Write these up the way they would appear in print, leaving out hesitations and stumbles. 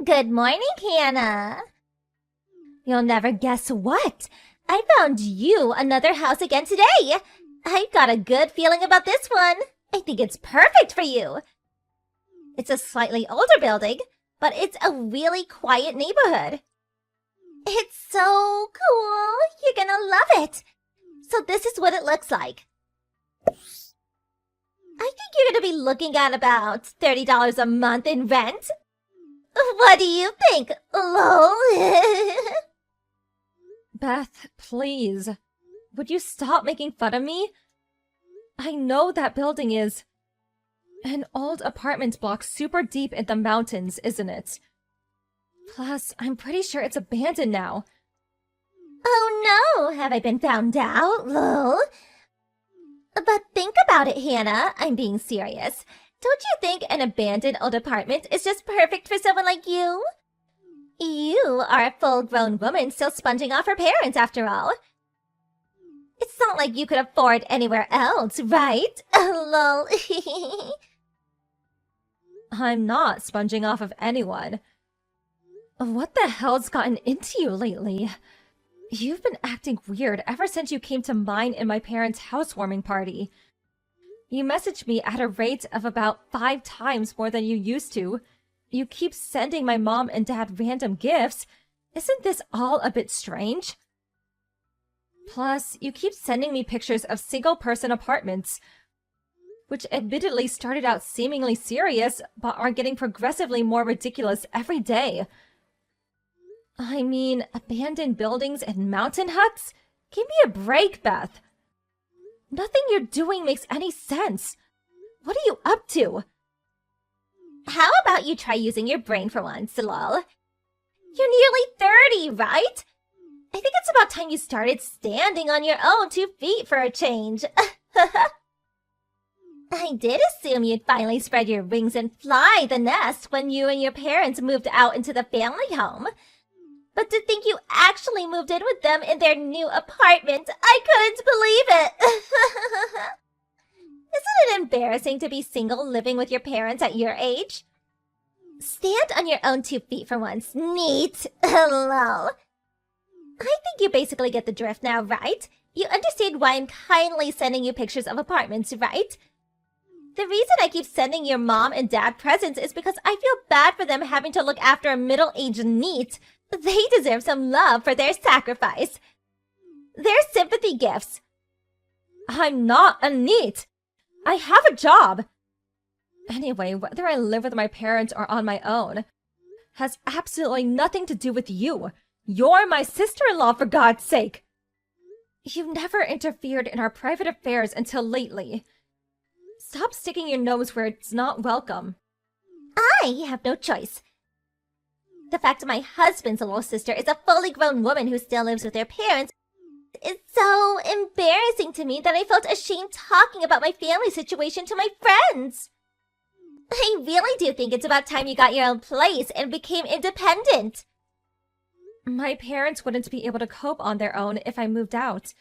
Good morning, Hannah. You'll never guess what? I found you another house again today. I've got a good feeling about this one. I think it's perfect for you. It's a slightly older building, but it's a really quiet neighborhood. It's so cool. You're gonna love it. So this is what it looks like. I think you're gonna be looking at about $30 a month in rent. What do you think, lol? Beth, please. Would you stop making fun of me? I know that building is an old apartment block super deep in the mountains, isn't it? Plus, I'm pretty sure it's abandoned now. Oh no, have I been found out, lol? But think about it, Hannah. I'm being serious. Don't you think an abandoned old apartment is just perfect for someone like you? You are a full-grown woman still sponging off her parents, after all. It's not like you could afford anywhere else, right? Lol. I'm not sponging off of anyone. What the hell's gotten into you lately? You've been acting weird ever since you came to mine and my parents' housewarming party. You messaged me at a rate of about 5 times more than you used to. You keep sending my mom and dad random gifts. Isn't this all a bit strange? Plus, you keep sending me pictures of single-person apartments, which admittedly started out seemingly serious, but are getting progressively more ridiculous every day. I mean, abandoned buildings and mountain huts? Give me a break, Beth. Nothing you're doing makes any sense. What are you up to? How about you try using your brain for once, lol? You're nearly 30, right? I think it's about time you started standing on your own 2 feet for a change. I did assume you'd finally spread your wings and fly the nest when you and your parents moved out into the family home. But to think you actually moved in with them in their new apartment, I couldn't believe it! Isn't it embarrassing to be single living with your parents at your age? Stand on your own 2 feet for once. Neat. Hello. I think you basically get the drift now, right? You understand why I'm kindly sending you pictures of apartments, right? The reason I keep sending your mom and dad presents is because I feel bad for them having to look after a middle-aged NEET. They deserve some love for their sacrifice. They're sympathy gifts. I'm not a NEET. I have a job. Anyway, whether I live with my parents or on my own has absolutely nothing to do with you. You're my sister-in-law, for God's sake. You've never interfered in our private affairs until lately. Stop sticking your nose where it's not welcome. I have no choice. The fact my husband's little sister is a fully grown woman who still lives with her parents is so embarrassing to me that I felt ashamed talking about my family situation to my friends. I really do think it's about time you got your own place and became independent. My parents wouldn't be able to cope on their own if I moved out.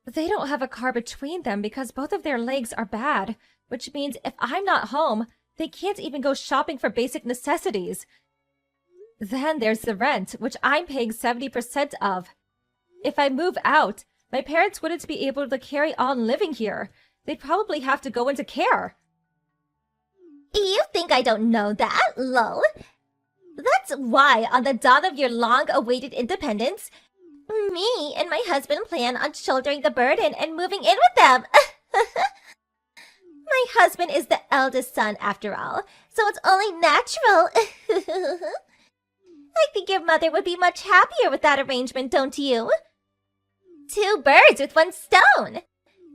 They don't have a car between them because both of their legs are bad, which means if I'm not home, they can't even go shopping for basic necessities. Then there's the rent, which I'm paying 70% of. If I move out, my parents wouldn't be able to carry on living here. They'd probably have to go into care. You think I don't know that, lol? That's why, on the dawn of your long-awaited independence, me and my husband plan on shouldering the burden and moving in with them. My husband is the eldest son, after all, so it's only natural. I think your mother would be much happier with that arrangement, don't you? 2 birds with 1 stone.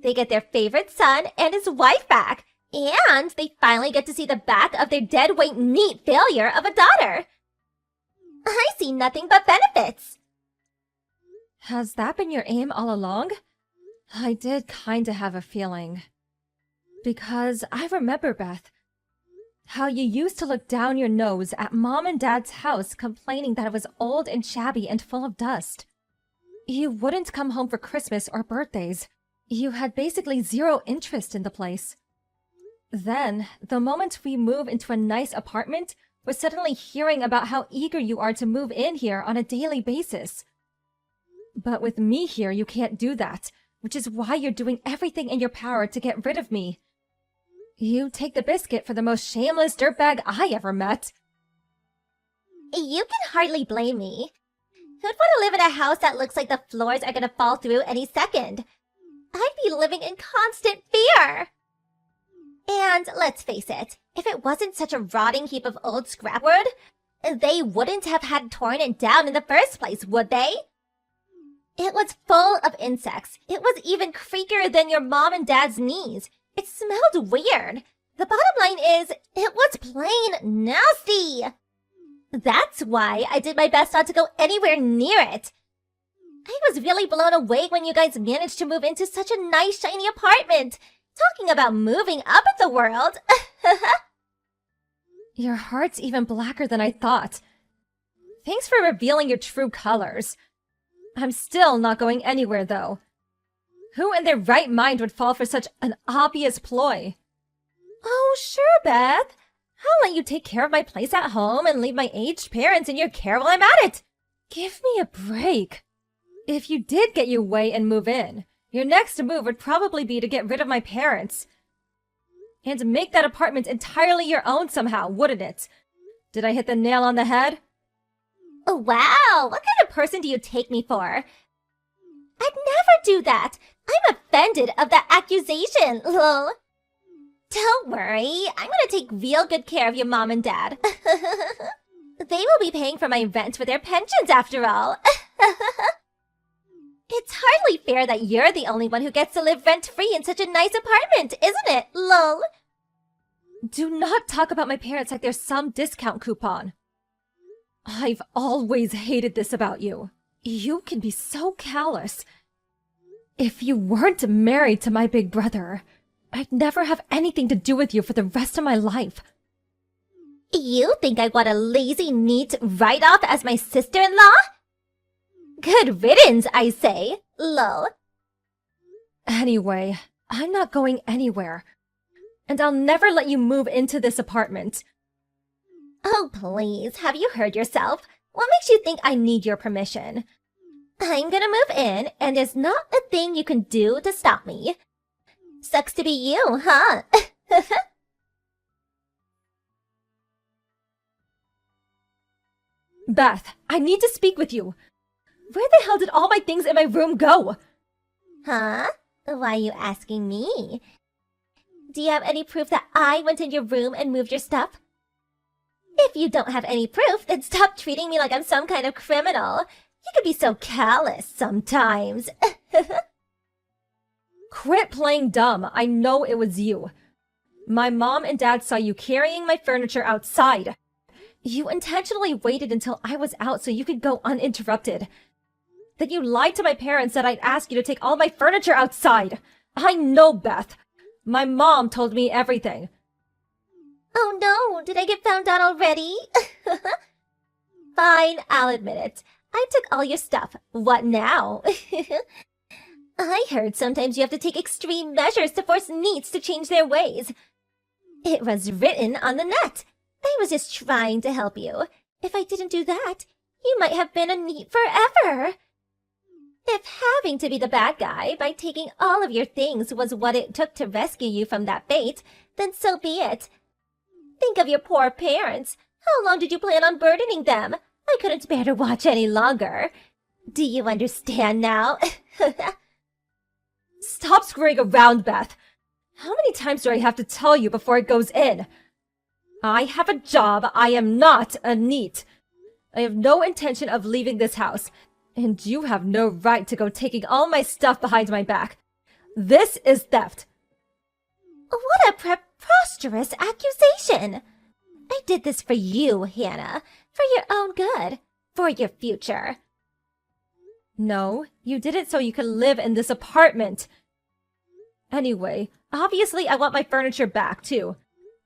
They get their favorite son and his wife back, and they finally get to see the back of their deadweight NEET failure of a daughter. I see nothing but benefits. Has that been your aim all along? I did kinda have a feeling. Because I remember, Beth, how you used to look down your nose at Mom and Dad's house complaining that it was old and shabby and full of dust. You wouldn't come home for Christmas or birthdays. You had basically zero interest in the place. Then, the moment we move into a nice apartment, for suddenly hearing about how eager you are to move in here on a daily basis. But with me here, you can't do that, which is why you're doing everything in your power to get rid of me. You take the biscuit for the most shameless dirtbag I ever met. You can hardly blame me. Who'd want to live in a house that looks like the floors are gonna fall through any second? I'd be living in constant fear. And let's face it, if it wasn't such a rotting heap of old scrapwood, they wouldn't have had torn it down in the first place, would they? It was full of insects. It was even creakier than your mom and dad's knees. It smelled weird. The bottom line is, it was plain nasty. That's why I did my best not to go anywhere near it. I was really blown away when you guys managed to move into such a nice, shiny apartment. Talking about moving up in the world. Your heart's even blacker than I thought. Thanks for revealing your true colors. I'm still not going anywhere, though. Who in their right mind would fall for such an obvious ploy? Oh, sure, Beth. I'll let you take care of my place at home and leave my aged parents in your care while I'm at it. Give me a break. If you did get your way and move in, your next move would probably be to get rid of my parents. And make that apartment entirely your own somehow, wouldn't it? Did I hit the nail on the head? Oh, wow, what kind of person do you take me for? I'd never do that. I'm offended of that accusation, lol. Don't worry, I'm gonna take real good care of your mom and dad. They will be paying for my rent with their pensions after all. It's hardly fair that you're the only one who gets to live rent-free in such a nice apartment, isn't it, lol? Do not talk about my parents like they're some discount coupon. I've always hated this about you. You can be so callous. If you weren't married to my big brother, I'd never have anything to do with you for the rest of my life. You think I want a lazy, neat write-off as my sister-in-law? Good riddance, I say, lol. Anyway, I'm not going anywhere. And I'll never let you move into this apartment. Oh, please, have you heard yourself? What makes you think I need your permission? I'm gonna move in, and there's not a thing you can do to stop me. Sucks to be you, huh? Beth, I need to speak with you. Where the hell did all my things in my room go? Huh? Why are you asking me? Do you have any proof that I went in your room and moved your stuff? If you don't have any proof, then stop treating me like I'm some kind of criminal. You could be so callous sometimes. Quit playing dumb. I know it was you. My mom and dad saw you carrying my furniture outside. You intentionally waited until I was out so you could go uninterrupted. Then you lied to my parents that I'd ask you to take all my furniture outside. I know, Beth. My mom told me everything. Oh no, did I get found out already? Fine, I'll admit it. I took all your stuff. What now? I heard sometimes you have to take extreme measures to force neets to change their ways. It was written on the net. I was just trying to help you. If I didn't do that, you might have been a neat forever. If having to be the bad guy by taking all of your things was what it took to rescue you from that fate, then so be it. Think of your poor parents. How long did you plan on burdening them? I couldn't bear to watch any longer. Do you understand now? Stop screwing around, Beth. How many times do I have to tell you before it goes in? I have a job. I am not a neat. I have no intention of leaving this house, and you have no right to go taking all my stuff behind my back. This is theft. What a preposterous accusation! I did this for you, Hannah. For your own good. For your future. No, you did it so you could live in this apartment. Anyway, obviously I want my furniture back, too.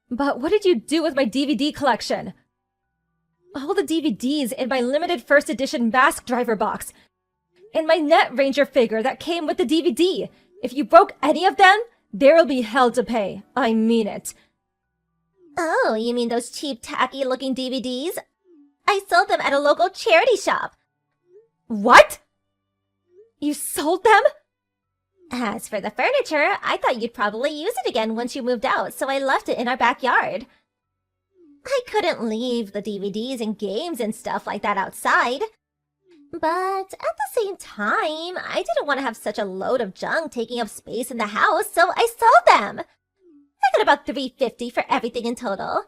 But what did you do with my DVD collection? All the DVDs in my limited first edition Mask Driver box. And my Net Ranger figure that came with the DVD. If you broke any of them, there will be hell to pay. I mean it. Oh, you mean those cheap, tacky-looking DVDs? I sold them at a local charity shop. What? You sold them? As for the furniture, I thought you'd probably use it again once you moved out, so I left it in our backyard. I couldn't leave the DVDs and games and stuff like that outside. But at the same time, I didn't want to have such a load of junk taking up space in the house, so I sold them. I got about $350 for everything in total.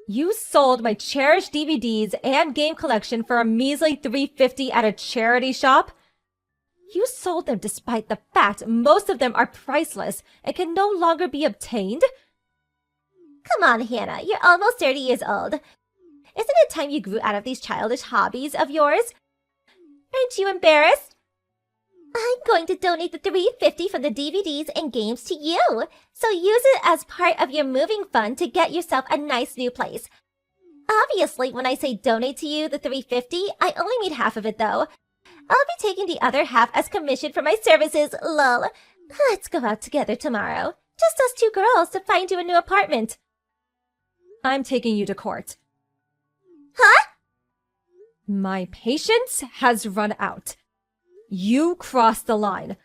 You sold my cherished DVDs and game collection for a measly $350 at a charity shop? You sold them despite the fact most of them are priceless and can no longer be obtained? Come on, Hannah, you're almost 30 years old. Isn't it time you grew out of these childish hobbies of yours? Aren't you embarrassed? I'm going to donate the $350 from the DVDs and games to you, so use it as part of your moving fund to get yourself a nice new place. Obviously, when I say donate to you the $350, I only need half of it though. I'll be taking the other half as commission for my services, lol. Let's go out together tomorrow. Just us two girls to find you a new apartment. I'm taking you to court. Huh? My patience has run out. You crossed the line.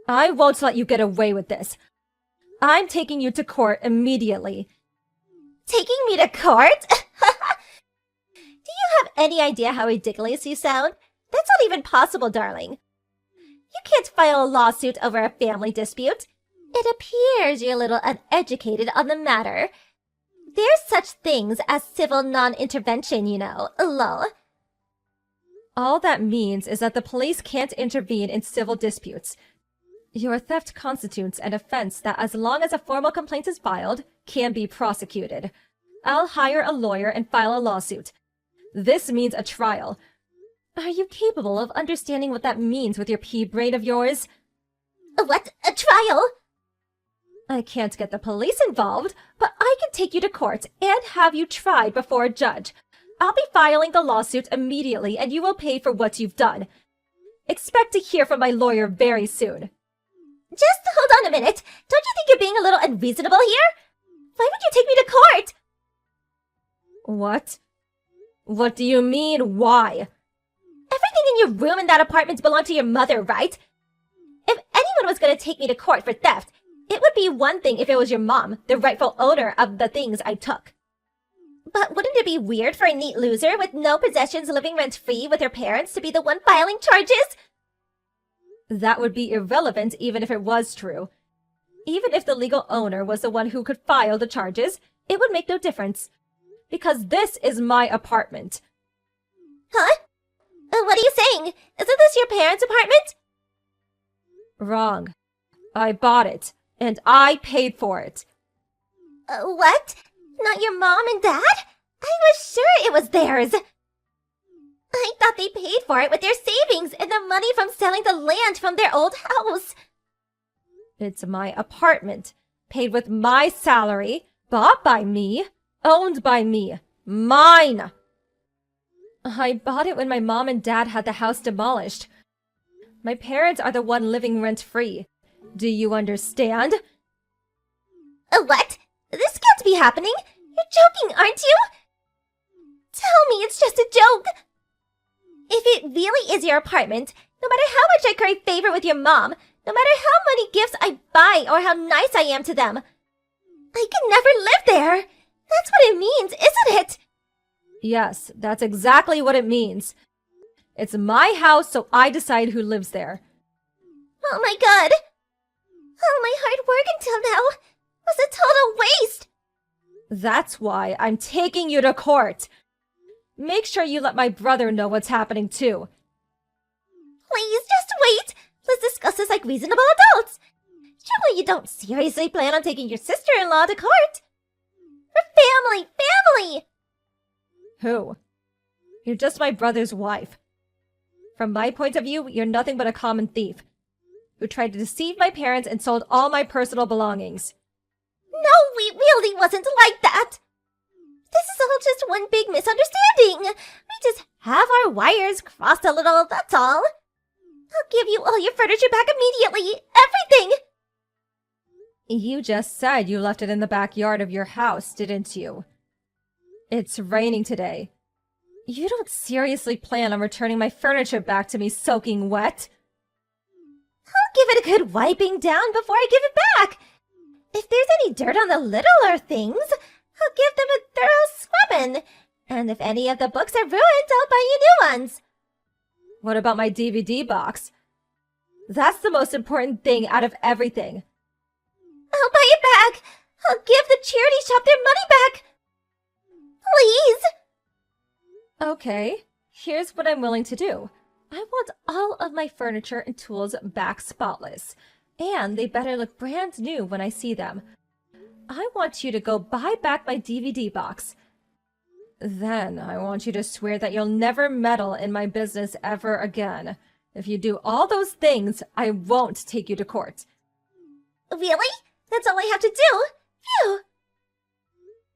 I won't let you get away with this. I'm taking you to court immediately. Taking me to court? Do you have any idea how ridiculous you sound? That's not even possible, darling. You can't file a lawsuit over a family dispute. It appears you're a little uneducated on the matter. There's such things as civil non-intervention, you know, lol. All that means is that the police can't intervene in civil disputes. Your theft constitutes an offense that, as long as a formal complaint is filed, can be prosecuted. I'll hire a lawyer and file a lawsuit. This means a trial. Are you capable of understanding what that means with your pea brain of yours? What? A trial? I can't get the police involved, but I can take you to court and have you tried before a judge. I'll be filing the lawsuit immediately, and you will pay for what you've done. Expect to hear from my lawyer very soon. Just hold on a minute. Don't you think you're being a little unreasonable here? Why would you take me to court? What? What do you mean, why? Everything in your room in that apartment belonged to your mother, right? If anyone was going to take me to court for theft, it would be one thing if it was your mom, the rightful owner of the things I took. But wouldn't it be weird for a neat loser with no possessions living rent-free with her parents to be the one filing charges? That would be irrelevant even if it was true. Even if the legal owner was the one who could file the charges, it would make no difference. Because this is my apartment. Huh? What are you saying? Isn't this your parents' apartment? Wrong. I bought it, and I paid for it. What? Not your mom and dad? I was sure it was theirs. I thought they paid for it with their savings and the money from selling the land from their old house. It's my apartment, paid with my salary, bought by me, owned by me, mine. I bought it when my mom and dad had the house demolished. My parents are the one living rent-free. Do you understand? What? This can't be happening. You're joking, aren't you? Tell me it's just a joke. If it really is your apartment, no matter how much I curry favor with your mom, no matter how many gifts I buy or how nice I am to them, I can never live there. That's what it means, isn't it? Yes, that's exactly what it means. It's my house, so I decide who lives there. Oh my god. All my hard work until now was a total waste. That's why I'm taking you to court. Make sure you let my brother know what's happening too. Please, just wait. Let's discuss this like reasonable adults. Surely you don't seriously plan on taking your sister-in-law to court? For family! Who? You're just my brother's wife. From my point of view, you're nothing but a common thief who tried to deceive my parents and sold all my personal belongings. No, it really wasn't like that. This is all just one big misunderstanding. We just have our wires crossed a little, that's all. I'll give you all your furniture back immediately. Everything. You just said you left it in the backyard of your house, didn't you? It's raining today. You don't seriously plan on returning my furniture back to me soaking wet? I'll give it a good wiping down before I give it back. If there's any dirt on the littler things, I'll give them a thorough scrubbing. And if any of the books are ruined, I'll buy you new ones. What about my DVD box? That's the most important thing out of everything. I'll buy it back. I'll give the charity shop their money back. Please. Okay, here's what I'm willing to do. I want all of my furniture and tools back spotless. And they better look brand new when I see them. I want you to go buy back my DVD box. Then I want you to swear that you'll never meddle in my business ever again. If you do all those things, I won't take you to court. Really? That's all I have to do? Phew!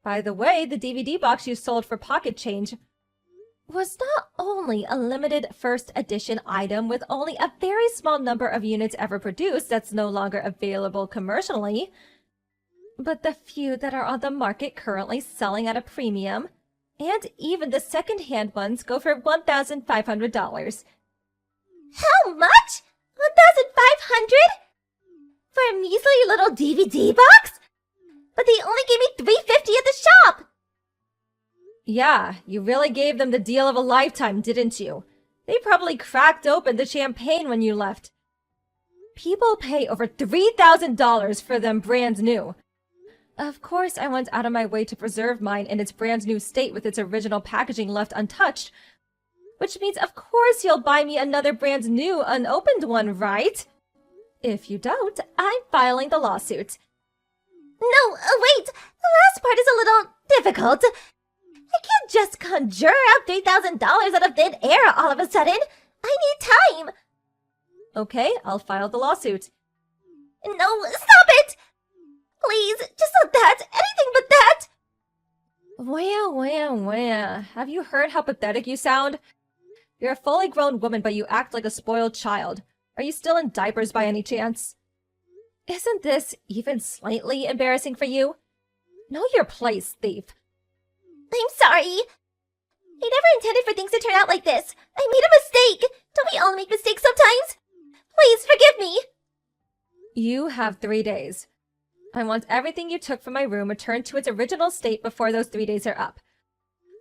By the way, the DVD box you sold for pocket change was not only a limited first edition item with only a very small number of units ever produced that's no longer available commercially, but the few that are on the market currently selling at a premium, and even the second-hand ones go for $1,500. How much? 1,500? For a measly little DVD box? But they only gave me $350 at the shop! Yeah, you really gave them the deal of a lifetime, didn't you? They probably cracked open the champagne when you left. People pay over $3,000 for them brand new. Of course, I went out of my way to preserve mine in its brand new state with its original packaging left untouched. Which means, of course, you'll buy me another brand new, unopened one, right? If you don't, I'm filing the lawsuit. No, wait! The last part is a little difficult. I can't just conjure up $3,000 out of thin air all of a sudden. I need time. Okay, I'll file the lawsuit. No, stop it! Please, just not that. Anything but that. Wah. Have you heard how pathetic you sound? You're a fully grown woman, but you act like a spoiled child. Are you still in diapers by any chance? Isn't this even slightly embarrassing for you? Know your place, thief. I'm sorry. I never intended for things to turn out like this. I made a mistake. Don't we all make mistakes sometimes? Please forgive me. You have 3 days. I want everything you took from my room returned to its original state before those 3 days are up.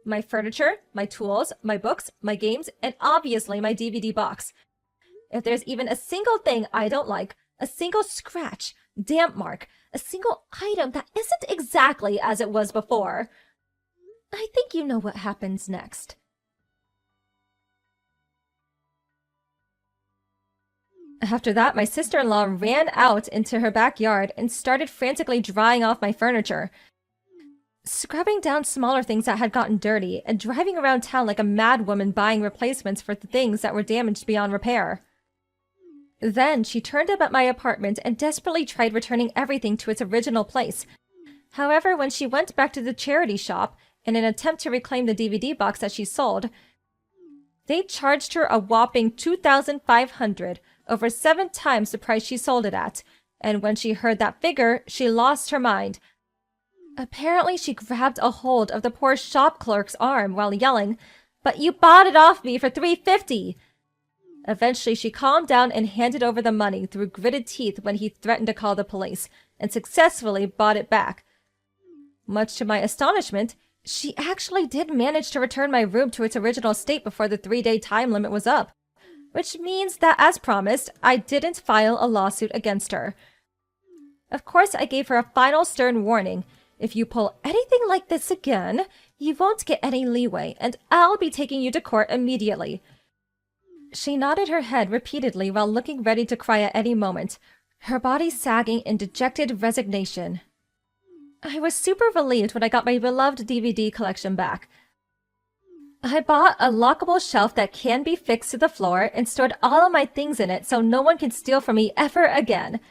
My furniture, my tools, my books, my games, and obviously my DVD box. If there's even a single thing I don't like, a single scratch, damp mark, a single item that isn't exactly as it was before, I think you know what happens next. After that, my sister-in-law ran out into her backyard and started frantically drying off my furniture, scrubbing down smaller things that had gotten dirty, and driving around town like a mad woman buying replacements for the things that were damaged beyond repair. Then she turned up at my apartment and desperately tried returning everything to its original place. However, when she went back to the charity shop in an attempt to reclaim the DVD box that she sold, they charged her a whopping $2,500, over 7 times the price she sold it at, and when she heard that figure, she lost her mind. Apparently, she grabbed a hold of the poor shop clerk's arm while yelling, "But you bought it off me for $350!" Eventually, she calmed down and handed over the money through gritted teeth when he threatened to call the police, and successfully bought it back. Much to my astonishment, she actually did manage to return my room to its original state before the 3-day time limit was up, which means that, as promised, I didn't file a lawsuit against her. Of course, I gave her a final stern warning. If you pull anything like this again, you won't get any leeway, and I'll be taking you to court immediately. She nodded her head repeatedly while looking ready to cry at any moment, her body sagging in dejected resignation. I was super relieved when I got my beloved DVD collection back. I bought a lockable shelf that can be fixed to the floor and stored all of my things in it so no one can steal from me ever again.